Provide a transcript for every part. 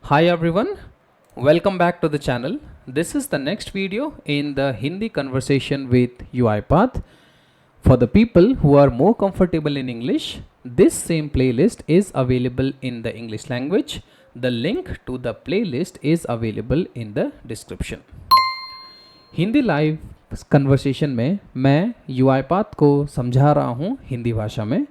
Hi everyone, welcome back to the channel. This is the next video in the Hindi conversation with UiPath. For the people who are more comfortable in English, this same playlist is available in the English language. The link to the playlist is available in the description. Hindi live conversation में मैं UiPath को समझा रहा हूँ हिंदी भाषा में।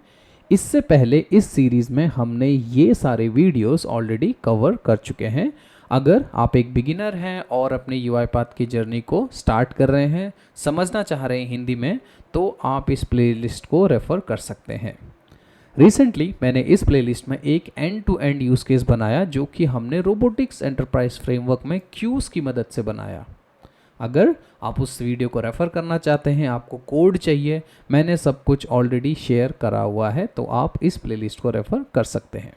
इससे पहले इस सीरीज़ में हमने ये सारे वीडियोस ऑलरेडी कवर कर चुके हैं। अगर आप एक बिगिनर हैं और अपने UiPath की जर्नी को स्टार्ट कर रहे हैं, समझना चाह रहे हैं हिंदी में, तो आप इस प्लेलिस्ट को रेफ़र कर सकते हैं। रिसेंटली मैंने इस प्लेलिस्ट में एक end to end use case बनाया जो कि हमने रोबोटिक्स एंटरप्राइज फ्रेमवर्क में क्यूज़ की मदद से बनाया। अगर आप उस वीडियो को रेफ़र करना चाहते हैं, आपको कोड चाहिए, मैंने सब कुछ ऑलरेडी शेयर करा हुआ है, तो आप इस प्लेलिस्ट को रेफ़र कर सकते हैं।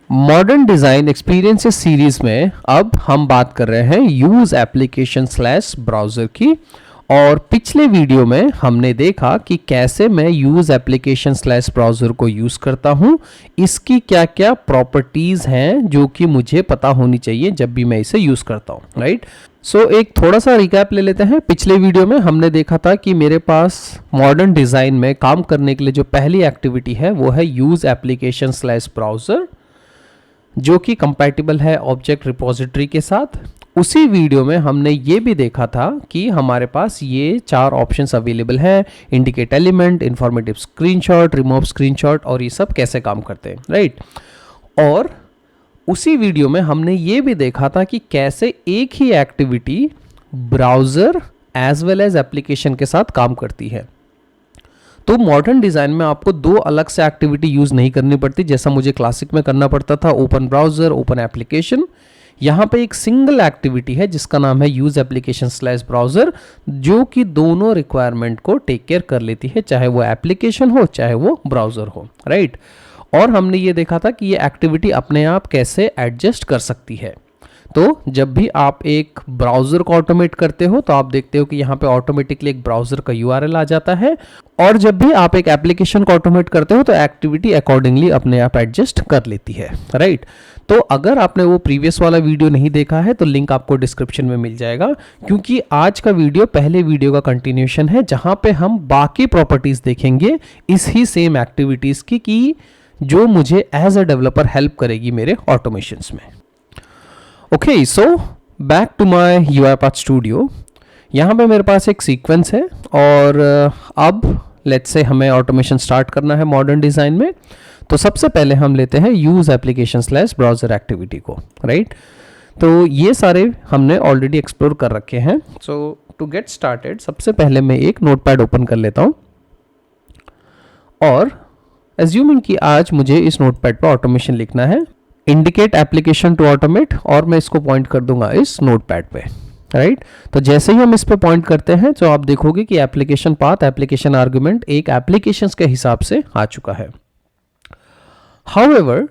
मॉडर्न डिज़ाइन एक्सपीरियंसेस सीरीज़ में अब हम बात कर रहे हैं यूज़ एप्लीकेशन स्लैश ब्राउज़र की। और पिछले वीडियो में हमने देखा कि कैसे मैं यूज़ एप्लीकेशन स्लैश ब्राउज़र को यूज़ करता हूँ, इसकी क्या क्या प्रॉपर्टीज़ हैं जो कि मुझे पता होनी चाहिए जब भी मैं इसे यूज़ करता हूँ, राइट। सो एक थोड़ा सा रिकैप ले लेते हैं। पिछले वीडियो में हमने देखा था कि मेरे पास मॉडर्न डिज़ाइन में काम करने के लिए जो पहली एक्टिविटी है वो है यूज़ एप्लीकेशन स्लैश ब्राउज़र, जो कि कंपैटिबल है ऑब्जेक्ट रिपोजिटरी के साथ। उसी वीडियो में हमने ये भी देखा था कि हमारे पास ये 4 ऑप्शंस अवेलेबल हैं, indicate element, informative screenshot, remove screenshot, और ये सब कैसे काम करते हैं, राइट। और उसी वीडियो में हमने ये भी देखा था कि कैसे एक ही activity browser as well as application के साथ काम करती है। तो मॉडर्न डिज़ाइन में आपको 2 अलग से एक्टिविटी यूज़ नहीं करनी पड़ती, जैसा मुझे क्लासिक में करना पड़ता था, ओपन ब्राउज़र, ओपन एप्लीकेशन। यहाँ पे एक सिंगल एक्टिविटी है जिसका नाम है यूज़ एप्लीकेशन स्लैश ब्राउज़र, जो कि दोनों रिक्वायरमेंट को टेक केयर कर लेती है, चाहे वो एप्लीकेशन हो चाहे वो ब्राउज़र हो, राइट। और हमने ये देखा था कि ये एक्टिविटी अपने आप कैसे एडजस्ट कर सकती है। तो जब भी आप एक ब्राउज़र को ऑटोमेट करते हो तो आप देखते हो कि यहाँ पे ऑटोमेटिकली एक ब्राउज़र का URL आ जाता है, और जब भी आप एक एप्लीकेशन को ऑटोमेट करते हो तो एक्टिविटी अकॉर्डिंगली अपने आप एडजस्ट कर लेती है, राइट। तो अगर आपने वो प्रीवियस वाला वीडियो नहीं देखा है तो लिंक आपको डिस्क्रिप्शन में मिल जाएगा, क्योंकि आज का वीडियो पहले वीडियो का कंटिन्यूशन है जहाँ पे हम बाकी प्रॉपर्टीज़ देखेंगे इस ही सेम एक्टिविटीज़ की, कि जो मुझे एज अ डेवलपर हेल्प करेगी मेरे ऑटोमेशंस में। Okay, so back to my UiPath studio. यहाँ पे मेरे पास एक सीक्वेंस है और अब लेट्स से हमें ऑटोमेशन स्टार्ट करना है मॉडर्न डिज़ाइन में। तो सबसे पहले हम लेते हैं use application slash browser activity को, राइट। तो ये सारे हमने ऑलरेडी एक्सप्लोर कर रखे हैं। सो टू गेट स्टार्टेड सबसे पहले मैं एक नोटपैड ओपन कर लेता हूँ, और एज्यूमिंग कि आज मुझे इस नोटपैड पर ऑटोमेशन लिखना है, इंडिकेट एप्लीकेशन टू ऑटोमेट, और मैं इसको पॉइंट कर दूंगा इस नोटपैड पे, राइट। तो जैसे ही हम इस पे पॉइंट करते हैं तो आप देखोगे कि एप्लीकेशन पाथ, एप्लीकेशन आर्गुमेंट एक एप्लीकेशंस के हिसाब से आ चुका है। हाउएवर,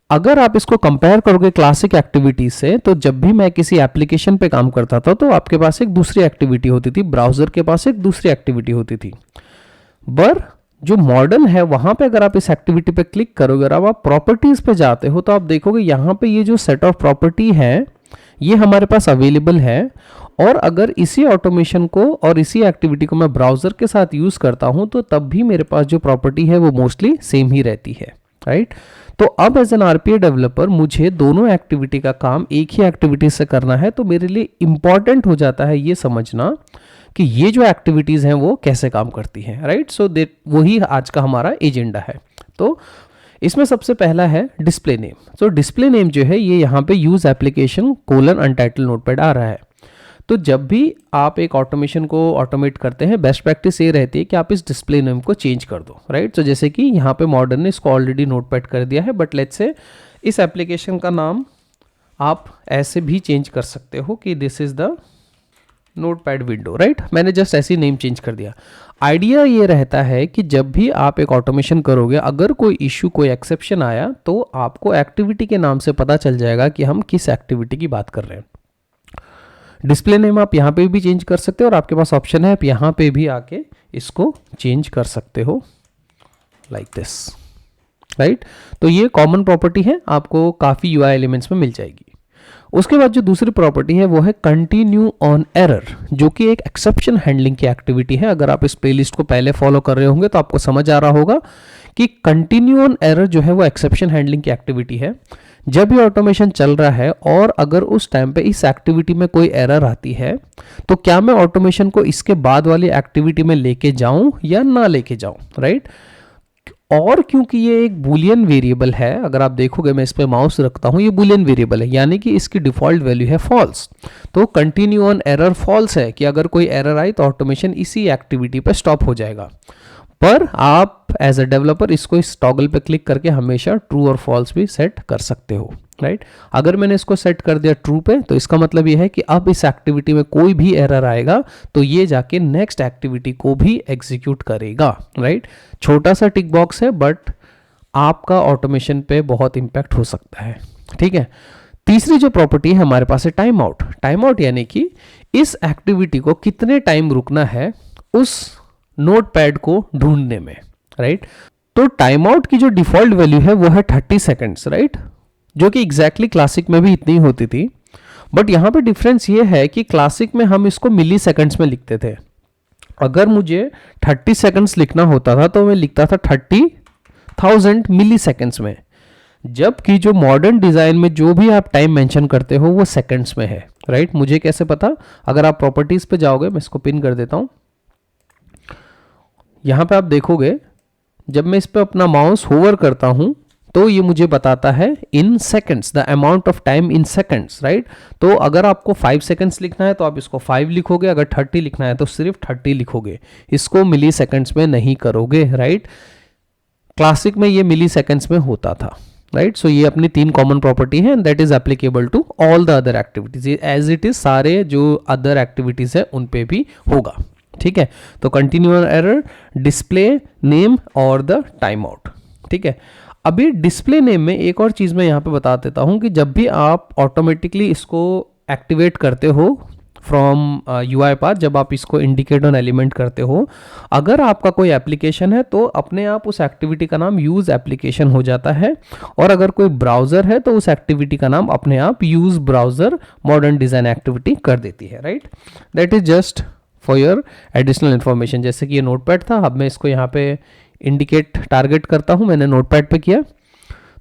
अगर आप इसको कंपेयर करोगे क्लासिक एक्टिविटी से, तो जब भी मैं किसी एप्लीकेशन पे काम करता था तो आपके पास एक दूसरी एक्टिविटी होती थी, ब्राउज़र के पास एक दूसरी एक्टिविटी होती थी। पर जो मॉडर्न है वहाँ पे अगर आप इस एक्टिविटी पे क्लिक करोगे और अब आप प्रॉपर्टीज़ पे जाते हो तो आप देखोगे यहाँ पे ये जो सेट ऑफ प्रॉपर्टी है ये हमारे पास अवेलेबल है। और अगर इसी ऑटोमेशन को और इसी एक्टिविटी को मैं ब्राउज़र के साथ यूज़ करता हूँ तो तब भी मेरे पास जो प्रॉपर्टी है वो मोस्टली सेम ही रहती है, राइट। तो अब एज एन RPA डेवलपर मुझे दोनों एक्टिविटी का काम एक ही एक्टिविटी से करना है, तो मेरे लिए इंपॉर्टेंट हो जाता है ये समझना कि ये जो एक्टिविटीज़ हैं वो कैसे काम करती हैं, राइट। सो वही आज का हमारा एजेंडा है। तो इसमें सबसे पहला है display name. So display name जो है ये यहाँ पे use application colon untitled notepad आ रहा है। तो जब भी आप एक ऑटोमेशन को ऑटोमेट करते हैं, बेस्ट प्रैक्टिस ये रहती है कि आप इस डिस्प्ले नेम को चेंज कर दो, राइट। तो जैसे कि यहाँ पे मॉडर्न ने इसको ऑलरेडी नोटपैड कर दिया है, बट लेट्स से इस एप्लीकेशन का नाम आप ऐसे भी चेंज कर सकते हो कि this is the notepad window, right. मैंने जस्ट ऐसी नेम चेंज कर दिया। आइडिया ये रहता है कि जब भी आप एक ऑटोमेशन करोगे, अगर कोई इशू, कोई एक्सेप्शन आया तो आपको एक्टिविटी के नाम से पता चल जाएगा कि हम किस एक्टिविटी की बात कर रहे हैं। डिस्प्ले नेम आप यहाँ पे भी चेंज कर सकते हो और आपके पास ऑप्शन है आप यहाँ पे भी आके इसको चेंज कर सकते हो लाइक दिस, राइट। तो ये कॉमन प्रॉपर्टी है, आपको काफ़ी यूआई एलिमेंट्स में मिल जाएगी। उसके बाद जो दूसरी प्रॉपर्टी है वो है कंटिन्यू ऑन एरर, जो कि एक एक्सेप्शन हैंडलिंग की एक्टिविटी है। अगर आप इस प्लेलिस्ट को पहले फॉलो कर रहे होंगे तो आपको समझ आ रहा होगा कि कंटिन्यू ऑन एरर जो है वो एक्सेप्शन हैंडलिंग की एक्टिविटी है। जब ये ऑटोमेशन चल रहा है और अगर उस टाइम पे इस एक्टिविटी में कोई एरर आती है तो क्या मैं ऑटोमेशन को इसके बाद वाली एक्टिविटी में लेके जाऊं या ना लेके जाऊं, राइट। और क्योंकि ये एक बूलियन वेरिएबल है, अगर आप देखोगे मैं इस पे माउस रखता हूं, ये बूलियन वेरिएबल है, यानी कि इसकी डिफॉल्ट वैल्यू है फॉल्स। तो कंटिन्यू ऑन एरर फॉल्स है कि अगर कोई एरर आई तो ऑटोमेशन इसी एक्टिविटी पे स्टॉप हो जाएगा। पर आप एज अ डेवलपर इसको इस टॉगल पे क्लिक करके हमेशा ट्रू और फॉल्स भी सेट कर सकते हो, राइट। अगर मैंने इसको सेट कर दिया ट्रू पे तो इसका मतलब ये है कि अब इस एक्टिविटी में कोई भी एरर आएगा तो ये जाके नेक्स्ट एक्टिविटी को भी एग्जीक्यूट करेगा, राइट। छोटा सा टिक बॉक्स है बट आपका ऑटोमेशन पे बहुत इंपैक्ट हो सकता है, ठीक है। तीसरी जो प्रॉपर्टी है हमारे पास है टाइम आउट। टाइम आउट यानी कि इस एक्टिविटी को कितने टाइम रुकना है उस नोटपैड को ढूंढने में, राइट। तो टाइम आउट की जो डिफॉल्ट वैल्यू है वो है 30 सेकेंड्स, राइट, जो कि एग्जैक्टली क्लासिक में भी इतनी होती थी। बट यहां पे डिफरेंस ये है कि क्लासिक में हम इसको मिली सेकेंड्स में लिखते थे। अगर मुझे 30 सेकेंड्स लिखना होता था तो मैं लिखता था 30,000 मिली सेकेंड्स में, जबकि जो मॉडर्न डिजाइन में जो भी आप टाइम मेंशन करते हो वो सेकेंड्स में है, राइट। मुझे कैसे पता? अगर आप प्रॉपर्टीज पे जाओगे, मैं इसको पिन कर देता हूं, यहां पे आप देखोगे जब मैं इस पे अपना माउस होवर करता हूं तो ये मुझे बताता है इन seconds, the amount of time in seconds, right. तो अगर आपको 5 सेकंड्स लिखना है तो आप इसको 5 लिखोगे, अगर 30 लिखना है तो सिर्फ 30 लिखोगे, इसको मिली सेकंड्स में नहीं करोगे, राइट। क्लासिक में ये मिली सेकंड्स में होता था, राइट। सो ये अपनी 3 कॉमन प्रॉपर्टी है and that is applicable to all the other activities, as it is सारे जो अदर एक्टिविटीज है उन पे भी होगा, ठीक है। तो continue on error, display name और द टाइम आउट, ठीक है। अभी डिस्प्ले नेम में एक और चीज मैं यहां पे बता देता हूं कि जब भी आप ऑटोमेटिकली इसको एक्टिवेट करते हो फ्रॉम यूआई पाथ, जब आप इसको इंडिकेट ऑन एलिमेंट करते हो, अगर आपका कोई एप्लीकेशन है तो अपने आप उस एक्टिविटी का नाम यूज एप्लीकेशन हो जाता है, और अगर कोई ब्राउजर है तो उस एक्टिविटी का नाम अपने आप use browser modern design activity कर देती है, right. That is just for your additional information. जैसे कि ये नोटपैड था, अब मैं इसको यहाँ पे इंडिकेट टारगेट करता हूं, मैंने नोटपैड पे किया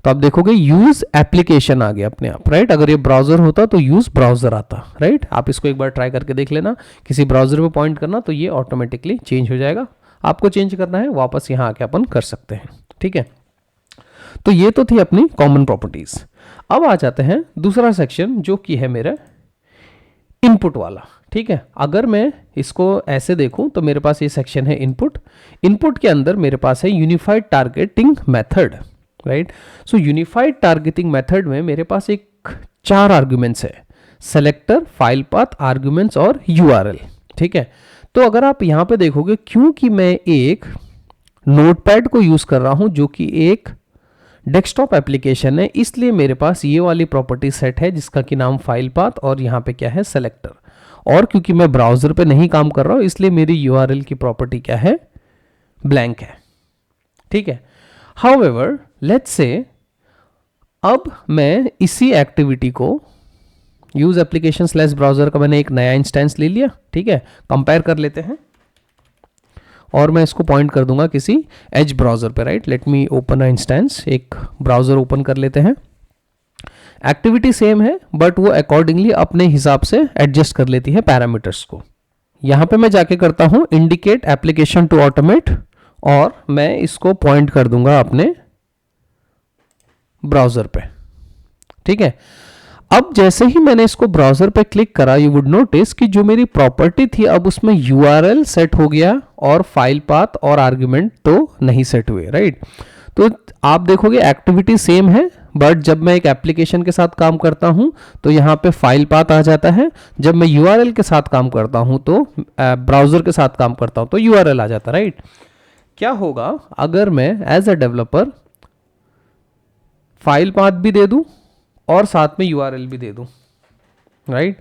तो आप देखोगे यूज एप्लीकेशन आ गया अपने आप, राइट। अगर ये ब्राउजर होता तो यूज ब्राउजर आता, राइट। आप इसको एक बार ट्राई करके देख लेना, किसी ब्राउजर पे पॉइंट करना तो ये ऑटोमेटिकली चेंज हो जाएगा। आपको चेंज करना है वापस यहाँ आके अपन कर सकते हैं, ठीक है। तो ये तो थी अपनी कॉमन प्रॉपर्टीज। अब आ जाते हैं दूसरा सेक्शन जो कि है मेरा इनपुट वाला, ठीक है। अगर मैं इसको ऐसे देखूं तो मेरे पास ये सेक्शन है इनपुट। इनपुट के अंदर मेरे पास है यूनिफाइड टारगेटिंग मेथड, राइट। सो यूनिफाइड टारगेटिंग मेथड में मेरे पास एक 4 आर्ग्यूमेंट्स है, सेलेक्टर, फाइल पाथ, आर्ग्यूमेंट्स और यूआरएल, ठीक है। तो अगर आप यहां पे देखोगे, क्योंकि मैं एक नोटपैड को यूज कर रहा हूं जो कि एक डेस्कटॉप एप्लीकेशन है, इसलिए मेरे पास ये वाली प्रॉपर्टी सेट है जिसका कि नाम फाइल पाथ और यहाँ पे क्या है सेलेक्टर। और क्योंकि मैं ब्राउजर पे नहीं काम कर रहा हूं इसलिए मेरी यूआरएल की प्रॉपर्टी क्या है, ब्लैंक है, ठीक है। हाउएवर लेट्स से अब मैं इसी एक्टिविटी को यूज एप्लीकेशन स्लैश ब्राउजर का मैंने एक नया इंस्टेंस ले लिया, ठीक है। कंपेयर कर लेते हैं और मैं इसको पॉइंट कर दूंगा किसी एज ब्राउजर पे, right. Let me open a instance, एक ब्राउजर ओपन कर लेते हैं। एक्टिविटी सेम है बट वो अकॉर्डिंगली अपने हिसाब से एडजस्ट कर लेती है पैरामीटर्स को। यहां पे मैं जाके करता हूं इंडिकेट एप्लीकेशन टू ऑटोमेट और मैं इसको पॉइंट कर दूंगा अपने ब्राउजर पे, ठीक है। अब जैसे ही मैंने इसको ब्राउजर पे क्लिक करा, यू वुड नोटिस कि जो मेरी प्रॉपर्टी थी अब उसमें यूआरएल सेट हो गया और फाइल पाथ और आर्गुमेंट तो नहीं सेट हुए, राइट। तो आप देखोगे एक्टिविटी सेम है बट जब मैं एक एप्लीकेशन के साथ काम करता हूं तो यहां पे फाइल पाथ आ जाता है, जब मैं यूआरएल के साथ काम करता हूं तो ब्राउजर के साथ काम करता हूं तो यूआरएल आ जाता, राइट। क्या होगा अगर मैं as a developer file path भी दे दूं और साथ में यूआरएल भी दे दूं, राइट।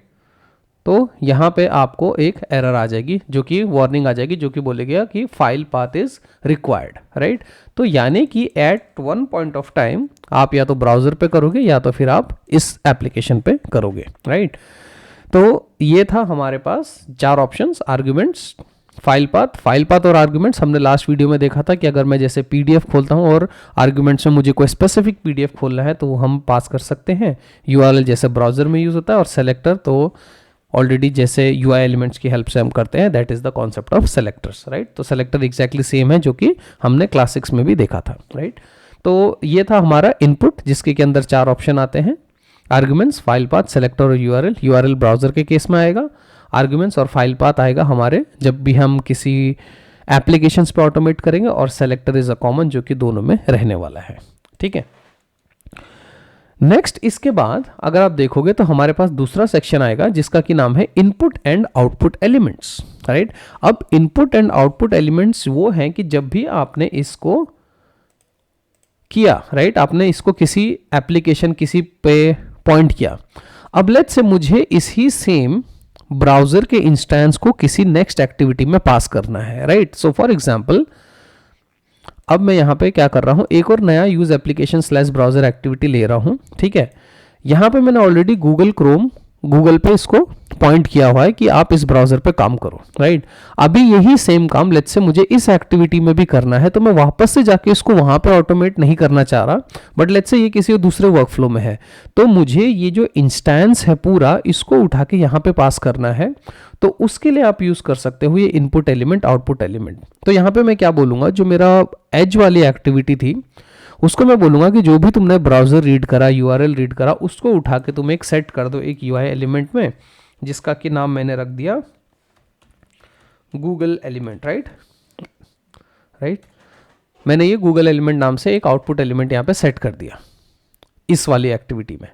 तो यहाँ पे आपको एक एरर आ जाएगी, जो कि वार्निंग आ जाएगी, जो कि बोलेगा कि file path is required, right. तो यानी कि at one point of time आप या तो ब्राउजर पे करोगे या तो फिर आप इस एप्लीकेशन पे करोगे, राइट। तो ये था हमारे पास 4 ऑप्शंस, आर्ग्यूमेंट्स, फाइल पाथ और आर्ग्यूमेंट्स। हमने लास्ट वीडियो में देखा था कि अगर मैं जैसे पीडीएफ खोलता हूँ और आर्ग्यूमेंट्स में मुझे कोई स्पेसिफिक पीडीएफ खोलना है तो हम पास कर सकते हैं। यूआरएल जैसे ब्राउजर में यूज होता है, और सेलेक्टर तो ऑलरेडी जैसे यूआई एलिमेंट्स की हेल्प से हम करते हैं, that is the concept of selectors, right. तो सेलेक्टर एग्जैक्टली सेम है जो कि हमने क्लास 6 में भी देखा था, राइट। तो ये था हमारा इनपुट, जिसके के अंदर 4 ऑप्शन आते हैं, आर्ग्यूमेंट्स, फाइल पाथ, सेलेक्टर और यूआरएल। यूआरएल ब्राउजर के केस में आएगा, आर्ग्यूमेंट्स और फाइल पाथ आएगा हमारे जब भी हम किसी एप्लीकेशंस पे ऑटोमेट करेंगे, और सेलेक्टर इज अ कॉमन जो कि दोनों में रहने वाला है, ठीक है। नेक्स्ट इसके बाद अगर आप देखोगे तो हमारे पास दूसरा सेक्शन आएगा जिसका कि नाम है input and output elements, right. अब इनपुट एंड आउटपुट एलिमेंट्स वो हैं कि जब भी आपने इसको किया, राइट, आपने इसको किसी एप्लीकेशन किसी पे पॉइंट किया। अब लेट्स से मुझे इसी सेम ब्राउजर के इंस्टेंस को किसी नेक्स्ट एक्टिविटी में पास करना है, राइट। सो फॉर एग्जांपल अब मैं यहाँ पे क्या कर रहा हूँ, एक और नया use application slash browser activity ले रहा हूँ, ठीक है। यहाँ पे मैंने ऑलरेडी गूगल पे इसको पॉइंट किया हुआ है कि आप इस ब्राउजर पे काम करो, राइट। अभी यही सेम काम लेट्स से मुझे इस एक्टिविटी में भी करना है, तो मैं वापस से जाके इसको वहां पे ऑटोमेट नहीं करना चाह रहा, बट लेट्स से ये किसी दूसरे वर्कफ्लो में है, तो मुझे ये जो इंस्टेंस है पूरा इसको उठा के यहाँ पे पास करना है। तो उसके लिए आप यूज कर सकते हो ये इनपुट एलिमेंट आउटपुट एलिमेंट। तो यहाँ पे मैं क्या बोलूंगा, जो मेरा एज वाली एक्टिविटी थी उसको मैं बोलूंगा कि जो भी तुमने ब्राउजर रीड करा, यूआरएल रीड करा, उसको उठा के तुम एक सेट कर दो एक यूआई एलिमेंट में, जिसका कि नाम मैंने रख दिया गूगल एलिमेंट, राइट। मैंने ये गूगल एलिमेंट नाम से एक आउटपुट एलिमेंट यहाँ पे सेट कर दिया इस वाली एक्टिविटी में।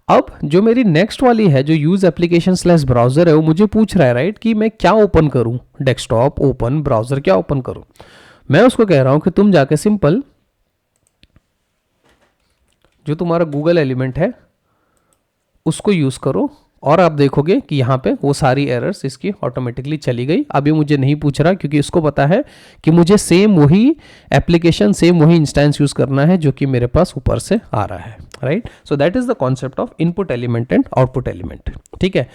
अब जो मेरी नेक्स्ट वाली है जो यूज एप्लीकेशन स्लैश ब्राउजर है, वो मुझे पूछ रहा है, राइट, कि मैं क्या ओपन करूं, डेस्कटॉप ओपन, ब्राउजर क्या ओपन करूं। मैं उसको कह रहा हूं कि तुम जाके सिंपल जो तुम्हारा गूगल एलिमेंट है उसको यूज करो, और आप देखोगे कि यहाँ पे वो सारी एरर्स इसकी ऑटोमेटिकली चली गई। अभी मुझे नहीं पूछ रहा क्योंकि इसको पता है कि मुझे सेम वही एप्लीकेशन सेम वही इंस्टेंस यूज करना है जो कि मेरे पास ऊपर से आ रहा है, right. So that is the concept of input element and output element, ठीक है।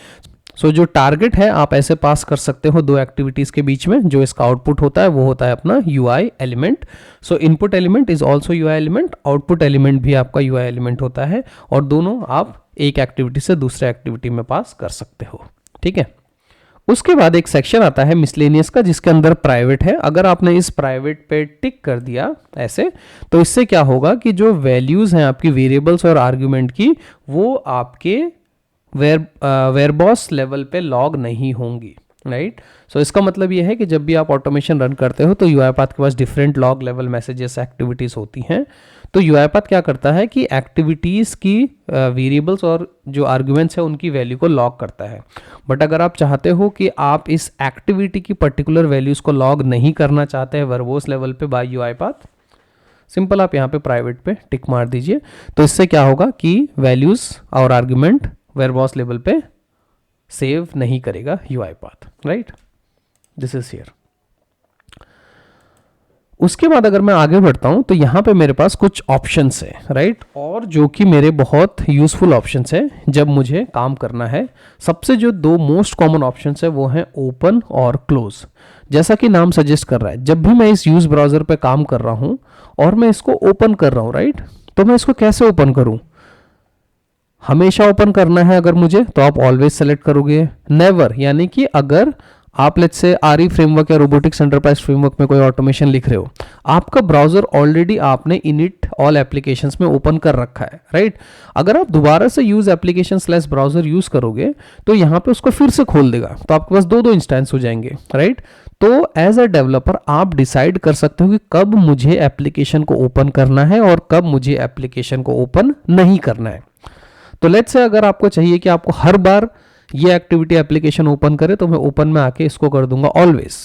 सो जो टारगेट है आप ऐसे पास कर सकते हो दो एक्टिविटीज के बीच में, जो इसका आउटपुट होता है वो होता है अपना UI element. So input element is also UI element, output element भी आपका यूआई एलिमेंट होता है, और दोनों आप एक एक्टिविटी से दूसरे एक्टिविटी में पास कर सकते हो, ठीक है। उसके बाद एक सेक्शन आता है मिसलेनियस का, जिसके अंदर प्राइवेट है। अगर आपने इस प्राइवेट पे टिक कर दिया ऐसे, तो इससे क्या होगा कि जो वैल्यूज हैं आपकी वेरिएबल्स और आर्ग्यूमेंट की, वो आपके वेयरबॉस लेवल पे लॉग नहीं होंगी, राइट। सो इसका मतलब ये है कि जब भी आप ऑटोमेशन रन करते हो तो यूआईपाथ के पास different log level messages activities होती हैं। तो यूआईपाथ क्या करता है कि एक्टिविटीज की वेरिएबल्स और जो आर्ग्यूमेंट्स है उनकी वैल्यू को लॉग करता है। बट अगर आप चाहते हो कि आप इस एक्टिविटी की पर्टिकुलर वैल्यूज को लॉग नहीं करना चाहते हैं वर्बोस लेवल पे बाय यूआईपाथ, सिंपल आप यहाँ पे प्राइवेट पे टिक मार दीजिए। तो इससे क्या होगा कि वैल्यूज और आर्ग्यूमेंट वेयरबॉस लेवल पे सेव नहीं करेगा यूआईपाथ, राइट। This is here. उसके बाद अगर मैं आगे बढ़ता हूं तो यहां पे मेरे पास कुछ ऑप्शंस है, राइट, और जो कि मेरे बहुत यूजफुल ऑप्शंस है जब मुझे काम करना है। सबसे जो दो मोस्ट कॉमन ऑप्शंस है वो हैं ओपन और क्लोज। जैसा कि नाम सजेस्ट कर रहा है, जब भी मैं इस यूज ब्राउजर पे काम कर रहा हूं और मैं इसको ओपन कर रहा हूं, राइट, तो मैं इसको कैसे ओपन करूं। हमेशा ओपन करना है अगर मुझे, तो आप ऑलवेज सेलेक्ट करोगे। नेवर, यानी कि अगर आप लेट्स से आरई फ्रेमवर्क या रोबोटिक्स एंटरप्राइज फ्रेमवर्क में कोई ऑटोमेशन लिख रहे हो, आपका ब्राउजर ऑलरेडी आपने इनिट ऑल एप्लीकेशंस में ओपन कर रखा है, राइट। अगर आप दोबारा से use application slash browser use करोगे तो यहाँ पे उसको फिर से खोल देगा, तो आपके पास दो इंस्टेंस हो जाएंगे, राइट। तो एज अ डेवलपर आप डिसाइड कर सकते हो कि कब मुझे एप्लीकेशन को ओपन करना है और कब मुझे एप्लीकेशन को ओपन नहीं करना है। तो लेट्स से अगर आपको चाहिए कि आपको हर बार ये एक्टिविटी एप्लीकेशन ओपन करे, तो मैं ओपन में आके इसको कर दूंगा ऑलवेज।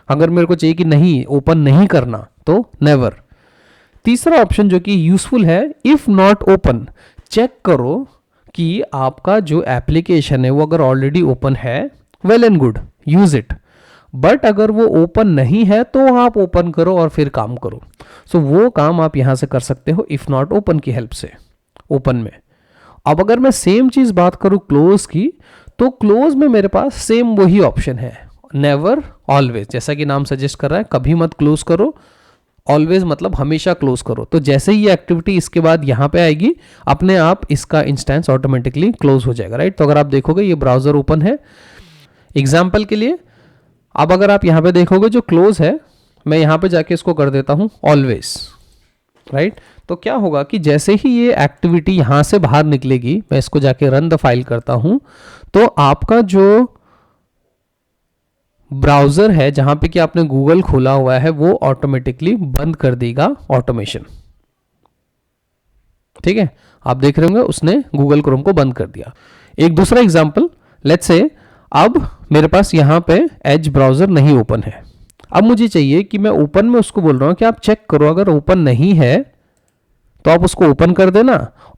अगर मेरे को चाहिए कि नहीं ओपन नहीं करना, तो नेवर। तीसरा ऑप्शन जो कि यूजफुल है, इफ नॉट ओपन, चेक करो कि आपका जो एप्लीकेशन है वो अगर ऑलरेडी ओपन है, well and good, use it. But अगर वो ओपन नहीं है तो आप ओपन करो और फिर काम करो। सो वो काम आप यहां से कर सकते हो इफ नॉट ओपन की हेल्प से, ओपन में। अब अगर मैं सेम चीज बात करूं क्लोज की, तो क्लोज में मेरे पास सेम वही ऑप्शन है, नेवर, ऑलवेज। जैसा कि नाम सजेस्ट कर रहा है, कभी मत क्लोज करो, ऑलवेज मतलब हमेशा क्लोज करो। तो जैसे ही ये एक्टिविटी इसके बाद यहां पे आएगी, अपने आप इसका इंस्टेंस ऑटोमेटिकली क्लोज हो जाएगा, राइट। तो अगर आप देखोगे ये ब्राउजर ओपन है, एग्जाम्पल के लिए, अब अगर आप यहां पे देखोगे जो क्लोज है, मैं यहां पे जाके इसको कर देता हूं ऑलवेज, राइट। तो क्या होगा कि जैसे ही ये एक्टिविटी यहां से बाहर निकलेगी, मैं इसको जाके रन द फाइल करता हूं, तो आपका जो ब्राउजर है जहां पे कि आपने गूगल खोला हुआ है वो ऑटोमेटिकली बंद कर देगा ऑटोमेशन। ठीक है, आप देख रहे होंगे उसने गूगल क्रोम को बंद कर दिया। एक दूसरा एग्जांपल, लेट्स से अब मेरे पास यहां पे एज ब्राउजर नहीं ओपन है। अब मुझे चाहिए कि मैं ओपन में उसको बोल रहा हूं कि आप चेक करो, अगर ओपन नहीं है तो आप उसको ओपन कर देना,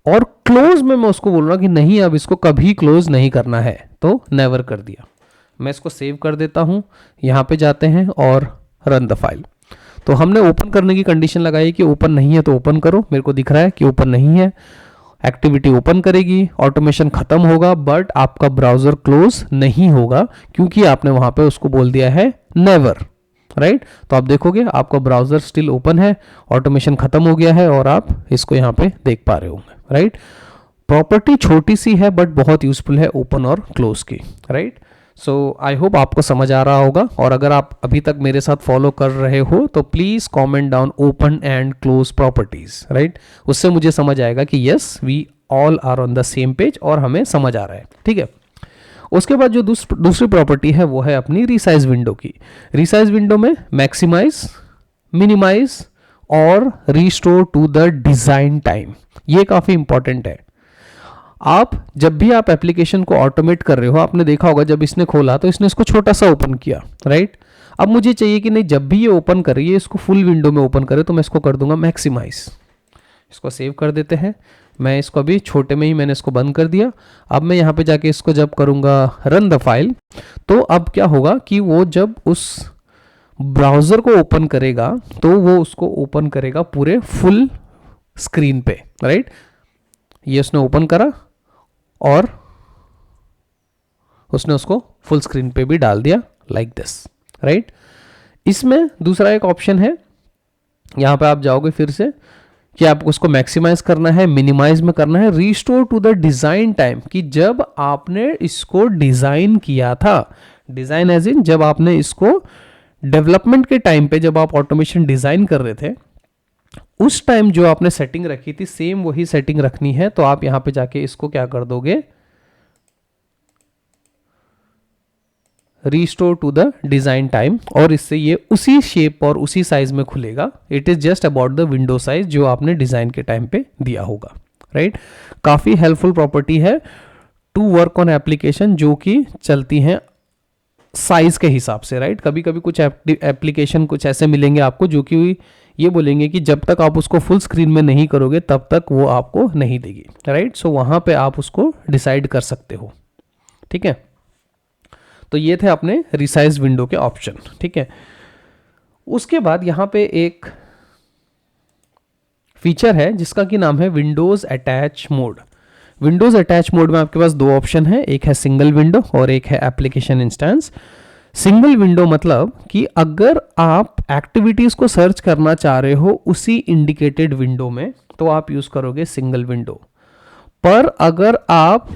और क्लोज में मैं उसको बोल रहा हूं कि नहीं, अब इसको कभी क्लोज नहीं करना है, तो नेवर कर दिया। मैं इसको सेव कर देता हूं, यहां पे जाते हैं और रन द फाइल। तो हमने ओपन करने की कंडीशन लगाई कि ओपन नहीं है तो ओपन करो, मेरे को दिख रहा है कि ओपन नहीं है, एक्टिविटी ओपन करेगी, ऑटोमेशन खत्म होगा, बट आपका ब्राउजर क्लोज नहीं होगा क्योंकि आपने वहां पे उसको बोल दिया है नेवर, राइट। तो आप देखोगे आपका ब्राउजर स्टिल ओपन है, ऑटोमेशन खत्म हो गया है और आप इसको यहाँ पे देख पा रहे होंगे, राइट। प्रॉपर्टी छोटी सी है बट बहुत यूजफुल है ओपन और क्लोज की, राइट। सो आई होप आपको समझ आ रहा होगा, और अगर आप अभी तक मेरे साथ फॉलो कर रहे हो तो please comment down open and close properties, right. उससे मुझे समझ आएगा कि yes we all are on the same page और हमें समझ आ रहा है, ठीक है। उसके बाद जो दूसरी प्रॉपर्टी है वो है अपनी रिसाइज विंडो की। रिसाइज विंडो में मैक्सिमाइज, मिनिमाइज और restore to the design time, ये काफी इंपॉर्टेंट है। आप जब भी आप एप्लीकेशन को ऑटोमेट कर रहे हो, आपने देखा होगा जब इसने खोला तो इसने इसको छोटा सा ओपन किया, राइट। अब मुझे चाहिए कि नहीं, जब भी ये ओपन करे, ये इसको फुल विंडो में ओपन करे, तो मैं इसको कर दूंगा मैक्सिमाइज। इसको सेव कर देते हैं, मैं इसको अभी छोटे में ही मैंने इसको बंद कर दिया। अब मैं यहाँ पे जाके इसको जब करूँगा रन द फाइल, तो अब क्या होगा कि वो जब उस ब्राउज़र को ओपन करेगा तो वो उसको ओपन करेगा पूरे फुल स्क्रीन पे, राइट। ये उसने ओपन करा और उसने उसको फुल स्क्रीन पे भी डाल दिया, लाइक दिस, राइट। इसमें दूसरा एक ऑप्शन है, यहाँ पे आप जाओगे फिर से कि आपको उसको मैक्सिमाइज करना है, मिनिमाइज में करना है, restore to the design time, कि जब आपने इसको डिजाइन किया था, डिजाइन एज इन जब आपने इसको डेवलपमेंट के टाइम पे, जब आप ऑटोमेशन डिजाइन कर रहे थे, उस टाइम जो आपने सेटिंग रखी थी सेम वही सेटिंग रखनी है। तो आप यहां पे जाके इसको क्या कर दोगे, restore to the design time, और इससे ये उसी शेप और उसी साइज में खुलेगा। It is just about the window size जो आपने डिजाइन के टाइम पे दिया होगा, राइट। काफी हेल्पफुल प्रॉपर्टी है टू वर्क ऑन एप्लीकेशन जो कि चलती हैं साइज के हिसाब से, राइट। कभी कभी कुछ एप्लीकेशन कुछ ऐसे मिलेंगे आपको जो कि ये बोलेंगे कि जब तक आप उसको फुल स्क्रीन में नहीं करोगे तब तक वो आपको नहीं देगी, राइट। सो वहां पे आप उसको डिसाइड कर सकते हो, ठीक है। तो ये थे अपने रिसाइज विंडो के ऑप्शन, ठीक है। उसके बाद यहां पे एक फीचर है जिसका कि नाम है Windows attach mode. Windows attach mode में आपके पास दो ऑप्शन है, एक है सिंगल विंडो और एक है एप्लीकेशन इंस्टेंस। सिंगल विंडो मतलब कि अगर आप एक्टिविटीज को सर्च करना चाह रहे हो उसी इंडिकेटेड विंडो में तो आप यूज करोगे सिंगल विंडो। पर अगर आप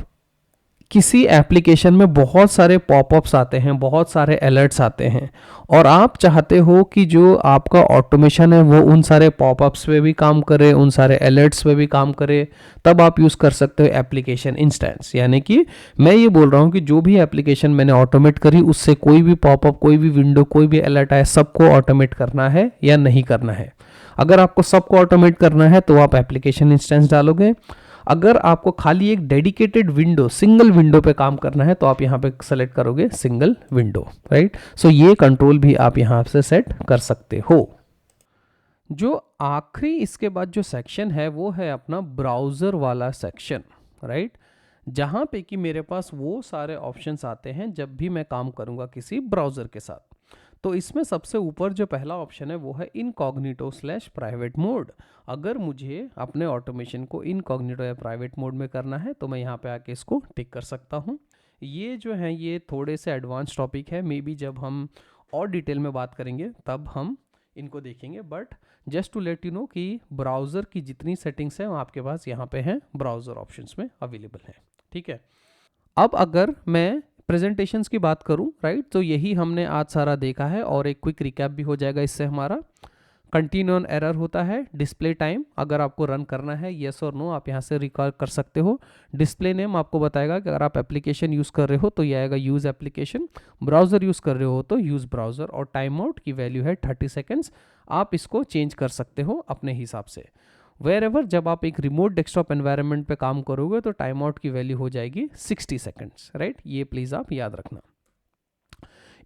किसी एप्लीकेशन में बहुत सारे पॉपअप्स आते हैं, बहुत सारे अलर्ट्स आते हैं, और आप चाहते हो कि जो आपका ऑटोमेशन है वो उन सारे पॉपअप्स पे भी काम करे, उन सारे अलर्ट्स पे भी काम करे, तब आप यूज़ कर सकते हो एप्लीकेशन इंस्टेंस। यानी कि मैं ये बोल रहा हूँ कि जो भी एप्लीकेशन मैंने ऑटोमेट करी उससे कोई भी पॉपअप, कोई भी विंडो, कोई भी अलर्ट आए, सबको ऑटोमेट करना है या नहीं करना है। अगर आपको सबको ऑटोमेट करना है तो आप एप्लीकेशन इंस्टेंस डालोगे। अगर आपको खाली एक डेडिकेटेड विंडो, सिंगल विंडो पे काम करना है तो आप यहाँ पे सेलेक्ट करोगे सिंगल विंडो, राइट। सो ये कंट्रोल भी आप यहाँ से सेट कर सकते हो। जो आखिरी इसके बाद जो सेक्शन है वो है अपना ब्राउजर वाला सेक्शन, राइट। जहाँ पे कि मेरे पास वो सारे ऑप्शंस आते हैं जब भी मैं काम करूँगा किसी ब्राउज़र के साथ। तो इसमें सबसे ऊपर जो पहला ऑप्शन है वो है इनकॉग्निटो स्लैश प्राइवेट मोड। अगर मुझे अपने ऑटोमेशन को इनकॉग्निटो या प्राइवेट मोड में करना है तो मैं यहाँ पे आके इसको टिक कर सकता हूँ। ये जो है ये थोड़े से एडवांस टॉपिक है, मे बी जब हम और डिटेल में बात करेंगे तब हम इनको देखेंगे, but just to let you know कि ब्राउज़र की जितनी सेटिंग्स हैं वो आपके पास यहाँ पे हैं, ब्राउज़र ऑप्शंस में अवेलेबल है। ठीक है, अब अगर मैं प्रेजेंटेशंस की बात करूं, राइट, तो यही हमने आज सारा देखा है और एक क्विक रिकैप भी हो जाएगा इससे हमारा। कंटिन्यूअन एरर होता है, डिस्प्ले टाइम अगर आपको रन करना है येस और नो आप यहाँ से रिकॉर्ड कर सकते हो। डिस्प्ले नेम आपको बताएगा कि अगर आप एप्लीकेशन यूज़ कर रहे हो तो ये आएगा यूज़ एप्लीकेशन, ब्राउज़र यूज़ कर रहे हो तो यूज़ ब्राउज़र, और टाइम आउट की वैल्यू है 30 सेकेंड्स। आप इसको चेंज कर सकते हो अपने हिसाब से। वेयर एवर जब आप एक रिमोट डेस्कटॉप एनवायरनमेंट पे काम करोगे तो टाइम आउट की वैल्यू हो जाएगी 60 सेकेंड्स, राइट, ये प्लीज़ आप याद रखना।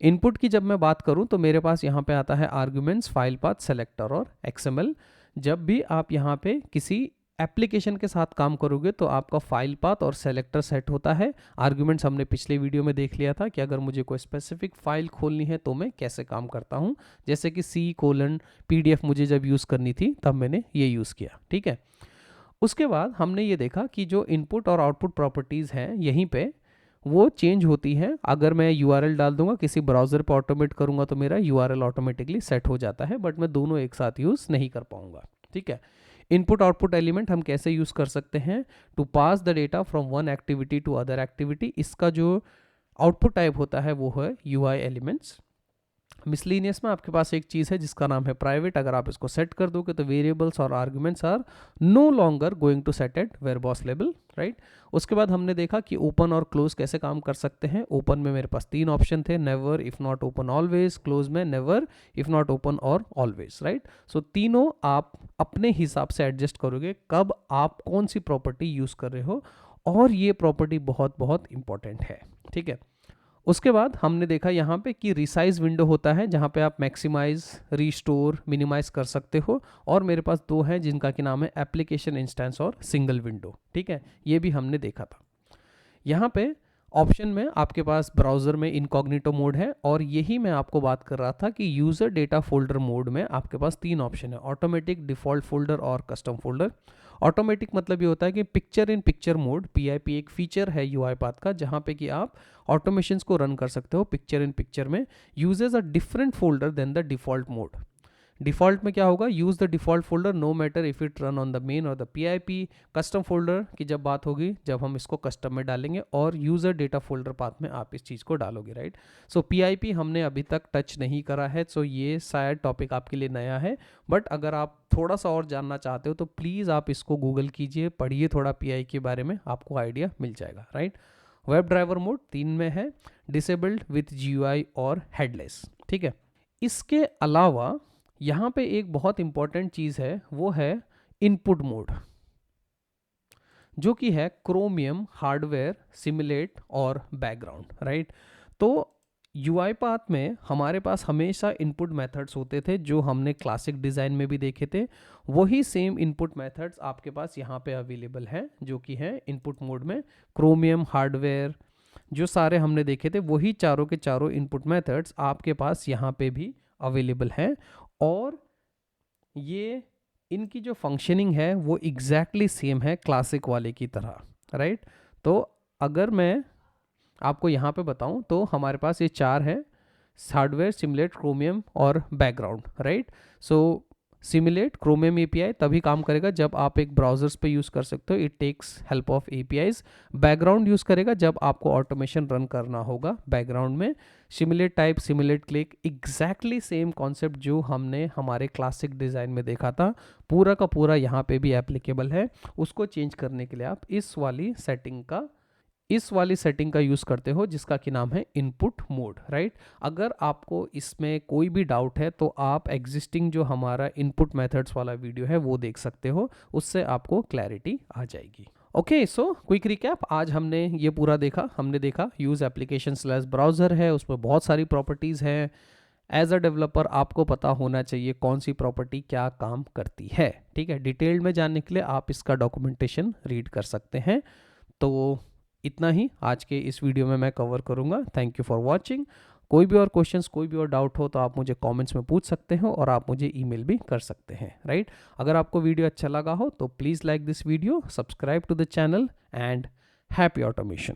इनपुट की जब मैं बात करूं तो मेरे पास यहाँ पे आता है आर्ग्यूमेंट्स, फाइल पाथ, सेलेक्टर और XML। जब भी आप यहाँ पे किसी एप्लीकेशन के साथ काम करोगे तो आपका फाइल पाथ और सेलेक्टर सेट होता है। आर्ग्यूमेंट्स हमने पिछले वीडियो में देख लिया था कि अगर मुझे कोई स्पेसिफिक फाइल खोलनी है तो मैं कैसे काम करता हूँ, जैसे कि C:PDF मुझे जब यूज़ करनी थी तब मैंने ये यूज़ किया। ठीक है, उसके बाद हमने ये देखा कि जो इनपुट और आउटपुट प्रॉपर्टीज़ हैं यहीं पे वो चेंज होती हैं। अगर मैं URL डाल दूंगा किसी ब्राउज़र पर ऑटोमेट करूंगा तो मेरा URL ऑटोमेटिकली सेट हो जाता है, बट मैं दोनों एक साथ यूज़ नहीं कर पाऊंगा। ठीक है, इनपुट आउटपुट एलिमेंट हम कैसे यूज़ कर सकते हैं, to pass the data from one activity to other activity. इसका जो आउटपुट टाइप होता है वो है UI एलिमेंट्स। मिसलीनियस में आपके पास एक चीज़ है जिसका नाम है प्राइवेट। अगर आप इसको सेट कर दोगे तो वेरिएबल्स और arguments are no longer going to set at verbose level, right. उसके बाद हमने देखा कि ओपन और क्लोज कैसे काम कर सकते हैं। ओपन में मेरे पास 3 ऑप्शन थे, never, if not open always. Close में नेवर, इफ नॉट ओपन और ऑलवेज, राइट। सो तीनों आप अपने हिसाब से एडजस्ट करोगे कब आप कौन सी प्रॉपर्टी यूज़ कर रहे हो, और ये प्रॉपर्टी बहुत बहुत इंपॉर्टेंट है। ठीक है, उसके बाद हमने देखा यहाँ पे कि रिसाइज विंडो होता है जहाँ पे आप मैक्सिमाइज, रीस्टोर, मिनिमाइज कर सकते हो, और मेरे पास 2 हैं जिनका कि नाम है एप्लीकेशन इंस्टेंस और सिंगल विंडो। ठीक है, ये भी हमने देखा था। यहाँ पे ऑप्शन में आपके पास ब्राउज़र में इनकॉग्निटो मोड है, और यही मैं आपको बात कर रहा था कि यूज़र डेटा फोल्डर मोड में आपके पास 3 ऑप्शन है, ऑटोमेटिक, डिफ़ॉल्ट फोल्डर और कस्टम फोल्डर। ऑटोमेटिक मतलब ये होता है कि picture in picture mode, PIP एक फीचर है UiPath का जहाँ पे कि आप ऑटोमेशंस को रन कर सकते हो पिक्चर इन पिक्चर में, uses a different folder than the default mode. Default में क्या होगा, use the default folder no matter if it run on the main और द PIP। कस्टम फोल्डर की जब बात होगी जब हम इसको कस्टम में डालेंगे, और यूज़र डेटा फोल्डर पाथ में आप इस चीज़ को डालोगे, राइट। सो PIP हमने अभी तक टच नहीं करा है, सो ये शायद टॉपिक आपके लिए नया है, बट अगर आप थोड़ा सा और जानना चाहते हो तो प्लीज़ आप इसको गूगल कीजिए, पढ़िए थोड़ा PI के बारे में, आपको आइडिया मिल जाएगा, राइट। वेब ड्राइवर मोड 3 में है, डिसेबल्ड विथ GUI और हेडलेस। ठीक है, इसके अलावा यहाँ पे एक बहुत इंपॉर्टेंट चीज़ है, वो है इनपुट मोड, जो कि है क्रोमियम, हार्डवेयर, सिमुलेट और बैकग्राउंड, राइट। तो UiPath में हमारे पास हमेशा इनपुट मेथड्स होते थे जो हमने क्लासिक डिज़ाइन में भी देखे थे। वही सेम इनपुट मेथड्स आपके पास यहाँ पे अवेलेबल हैं, जो कि हैं इनपुट मोड में क्रोमियम, हार्डवेयर, जो सारे हमने देखे थे वही चारों के चारों इनपुट मेथड्स आपके पास यहाँ पे भी अवेलेबल हैं, और ये इनकी जो फंक्शनिंग है वो एग्जैक्टली सेम है क्लासिक वाले की तरह, राइट। तो अगर मैं आपको यहाँ पे बताऊँ तो हमारे पास ये 4 है, हार्डवेयर, सिमुलेट, क्रोमियम और बैकग्राउंड, राइट। सो सिमुलेट क्रोमियम API तभी काम करेगा जब आप एक ब्राउजर्स पे यूज़ कर सकते हो, it takes help of APIs। Background use करेगा जब आपको ऑटोमेशन रन करना होगा बैकग्राउंड में। Simulate type, simulate click, exactly same concept जो हमने हमारे क्लासिक डिज़ाइन में देखा था, पूरा का पूरा यहाँ पे भी एप्लीकेबल है। उसको चेंज करने के लिए आप इस वाली सेटिंग का यूज़ करते हो जिसका कि नाम है इनपुट मोड, राइट। अगर आपको इसमें कोई भी डाउट है तो आप एग्जिस्टिंग जो हमारा इनपुट मेथड्स वाला वीडियो है वो देख सकते हो, उससे आपको क्लैरिटी आ जाएगी। ओके, सो क्विक रिकैप, आज हमने ये पूरा देखा। हमने देखा यूज़ एप्लीकेशन स्लैश ब्राउज़र है, उसमें बहुत सारी प्रॉपर्टीज़ हैं। एज अ डेवलपर आपको पता होना चाहिए कौन सी प्रॉपर्टी क्या काम करती है। ठीक है, डिटेल्ड में जानने के लिए आप इसका डॉक्यूमेंटेशन रीड कर सकते हैं। तो इतना ही आज के इस वीडियो में मैं कवर करूँगा। Thank you for watching. कोई भी और क्वेश्चंस, कोई भी और डाउट हो तो आप मुझे कमेंट्स में पूछ सकते हो और आप मुझे ईमेल भी कर सकते हैं, राइट। अगर आपको वीडियो अच्छा लगा हो तो please like this video, subscribe to the channel and happy automation.